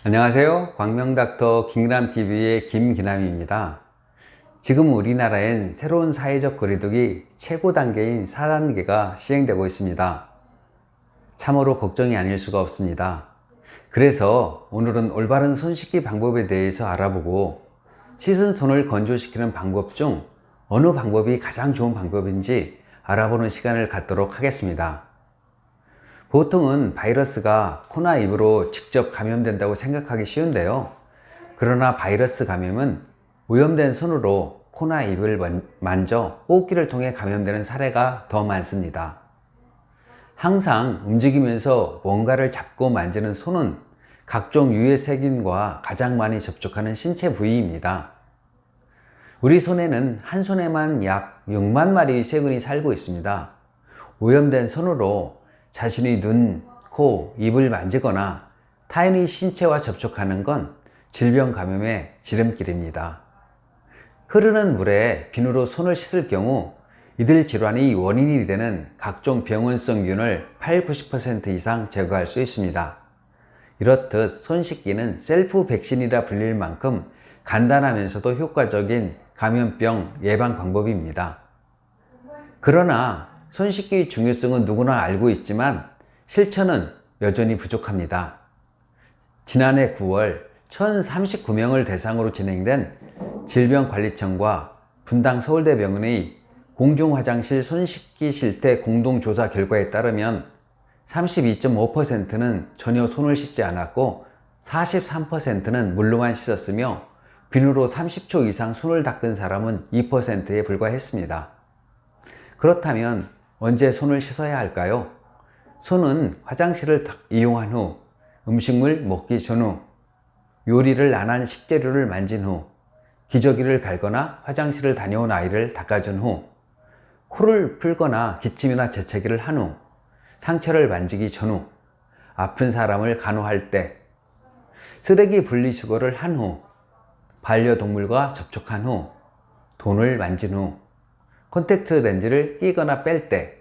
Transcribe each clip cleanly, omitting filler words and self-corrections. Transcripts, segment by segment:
안녕하세요. 광명닥터 김기남TV의 김기남입니다. 지금 우리나라엔 새로운 사회적 거리두기 최고 단계인 4단계가 시행되고 있습니다. 참으로 걱정이 아닐 수가 없습니다. 그래서 오늘은 올바른 손 씻기 방법에 대해서 알아보고 씻은 손을 건조시키는 방법 중 어느 방법이 가장 좋은 방법인지 알아보는 시간을 갖도록 하겠습니다. 보통은 바이러스가 코나 입으로 직접 감염된다고 생각하기 쉬운데요. 그러나 바이러스 감염은 오염된 손으로 코나 입을 만져 호흡기를 통해 감염되는 사례가 더 많습니다. 항상 움직이면서 뭔가를 잡고 만지는 손은 각종 유해 세균과 가장 많이 접촉하는 신체 부위입니다. 우리 손에는 한 손에만 약 6만 마리의 세균이 살고 있습니다. 오염된 손으로 자신의 눈, 코, 입을 만지거나 타인의 신체와 접촉하는 건 질병 감염의 지름길입니다. 흐르는 물에 비누로 손을 씻을 경우 이들 질환의 원인이 되는 각종 병원성 균을 80~90% 이상 제거할 수 있습니다. 이렇듯 손 씻기는 셀프 백신이라 불릴 만큼 간단하면서도 효과적인 감염병 예방 방법입니다. 그러나 손 씻기의 중요성은 누구나 알고 있지만 실천은 여전히 부족합니다. 지난해 9월 1039명을 대상으로 진행된 질병관리청과 분당 서울대병원의 공중화장실 손 씻기 실태 공동조사 결과에 따르면 32.5%는 전혀 손을 씻지 않았고 43%는 물로만 씻었으며 비누로 30초 이상 손을 닦은 사람은 2%에 불과했습니다. 그렇다면 언제 손을 씻어야 할까요? 손은 화장실을 이용한 후, 음식물 먹기 전후, 요리를 안 한 식재료를 만진 후, 기저귀를 갈거나 화장실을 다녀온 아이를 닦아준 후, 코를 풀거나 기침이나 재채기를 한 후, 상처를 만지기 전후, 아픈 사람을 간호할 때, 쓰레기 분리수거를 한 후, 반려동물과 접촉한 후, 돈을 만진 후, 콘택트 렌즈를 끼거나 뺄 때,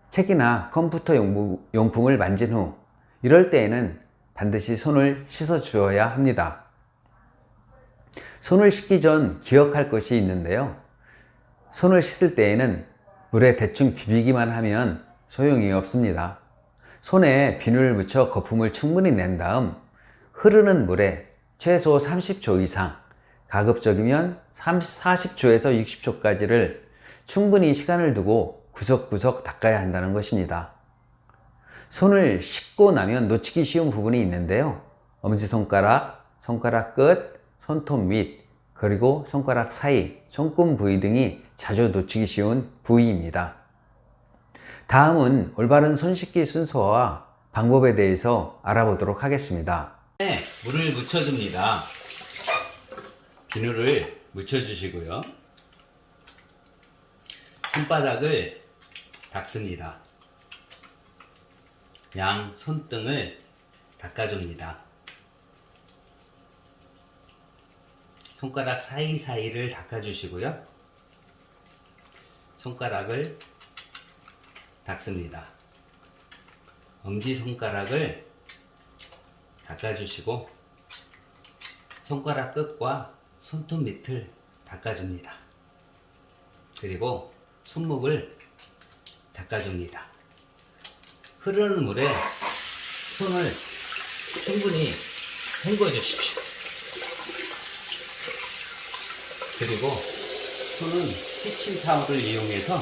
책이나 컴퓨터 용품을 만진 후, 이럴 때에는 반드시 손을 씻어 주어야 합니다. 손을 씻기 전 기억할 것이 있는데요. 손을 씻을 때에는 물에 대충 비비기만 하면 소용이 없습니다. 손에 비누를 묻혀 거품을 충분히 낸 다음 흐르는 물에 최소 30초 이상, 가급적이면 40초에서 60초까지를 충분히 시간을 두고 구석구석 닦아야 한다는 것입니다. 손을 씻고 나면 놓치기 쉬운 부분이 있는데요. 엄지손가락, 손가락 끝, 손톱 밑, 그리고 손가락 사이, 손금 부위 등이 자주 놓치기 쉬운 부위입니다. 다음은 올바른 손 씻기 순서와 방법에 대해서 알아보도록 하겠습니다. 물을 묻혀줍니다. 비누를 묻혀주시고요. 손바닥을 닦습니다. 양 손등을 닦아줍니다. 손가락 사이사이를 닦아주시고요. 손가락을 닦습니다. 엄지손가락을 닦아주시고 손가락 끝과 손톱 밑을 닦아줍니다. 그리고 손목을 닦아줍니다. 흐르는 물에 손을 충분히 헹궈 주십시오. 그리고 손은 키친타올을 이용해서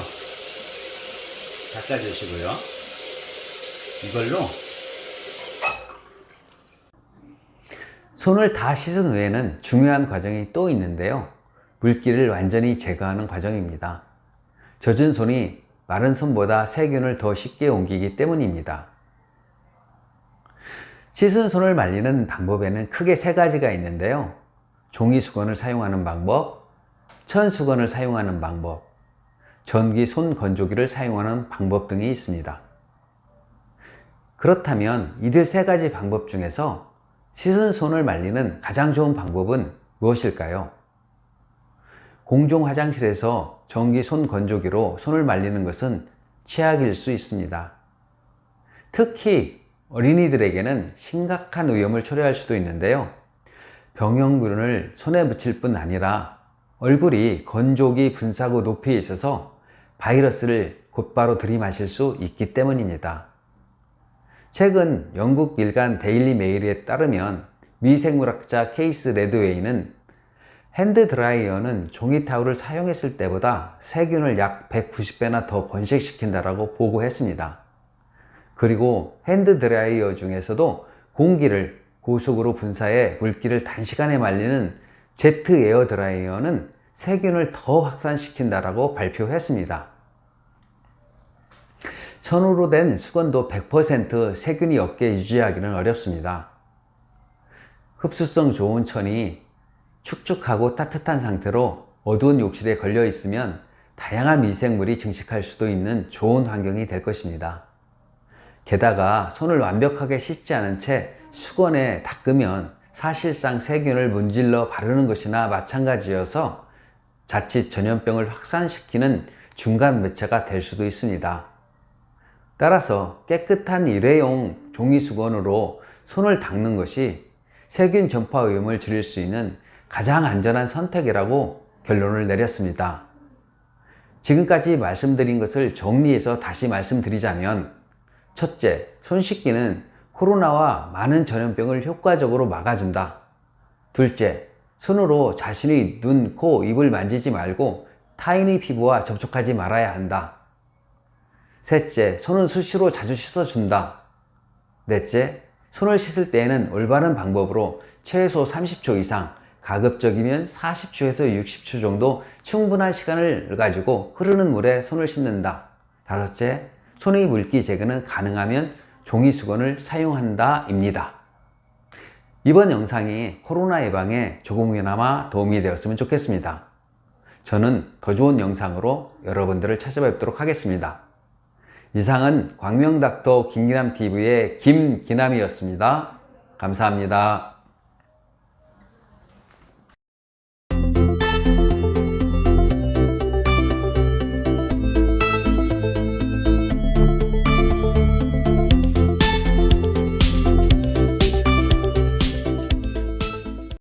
닦아주시고요. 이걸로 손을 다 씻은 후에는 중요한 과정이 또 있는데요. 물기를 완전히 제거하는 과정입니다. 젖은 손이 마른 손보다 세균을 더 쉽게 옮기기 때문입니다. 씻은 손을 말리는 방법에는 크게 세 가지가 있는데요. 종이 수건을 사용하는 방법, 천 수건을 사용하는 방법, 전기 손 건조기를 사용하는 방법 등이 있습니다. 그렇다면 이들 세 가지 방법 중에서 씻은 손을 말리는 가장 좋은 방법은 무엇일까요? 공중 화장실에서 전기 손 건조기로 손을 말리는 것은 최악일 수 있습니다. 특히 어린이들에게는 심각한 위험을 초래할 수도 있는데요. 병용균을 손에 묻힐 뿐 아니라 얼굴이 건조기 분사구 높이에 있어서 바이러스를 곧바로 들이마실 수 있기 때문입니다. 최근 영국 일간 데일리 메일에 따르면 미생물학자 케이스 레드웨이는 핸드 드라이어는 종이 타올을 사용했을 때보다 세균을 약 190배나 더 번식시킨다라고 보고했습니다. 그리고 핸드 드라이어 중에서도 공기를 고속으로 분사해 물기를 단시간에 말리는 제트 에어 드라이어는 세균을 더 확산시킨다라고 발표했습니다. 천으로 된 수건도 100% 세균이 없게 유지하기는 어렵습니다. 흡수성 좋은 천이 축축하고 따뜻한 상태로 어두운 욕실에 걸려 있으면 다양한 미생물이 증식할 수도 있는 좋은 환경이 될 것입니다. 게다가 손을 완벽하게 씻지 않은 채 수건에 닦으면 사실상 세균을 문질러 바르는 것이나 마찬가지여서 자칫 전염병을 확산시키는 중간 매체가 될 수도 있습니다. 따라서 깨끗한 일회용 종이수건으로 손을 닦는 것이 세균 전파 위험을 줄일 수 있는 가장 안전한 선택이라고 결론을 내렸습니다. 지금까지 말씀드린 것을 정리해서 다시 말씀드리자면, 첫째, 손 씻기는 코로나와 많은 전염병을 효과적으로 막아준다. 둘째, 손으로 자신의 눈, 코, 입을 만지지 말고 타인의 피부와 접촉하지 말아야 한다. 셋째, 손은 수시로 자주 씻어준다. 넷째, 손을 씻을 때에는 올바른 방법으로 최소 30초 이상, 가급적이면 40초에서 60초 정도 충분한 시간을 가지고 흐르는 물에 손을 씻는다. 다섯째, 손의 물기 제거는 가능하면 종이수건을 사용한다 입니다. 이번 영상이 코로나 예방에 조금이나마 도움이 되었으면 좋겠습니다. 저는 더 좋은 영상으로 여러분들을 찾아뵙도록 하겠습니다. 이상은 광명닥터 김기남TV의 김기남이었습니다. 감사합니다.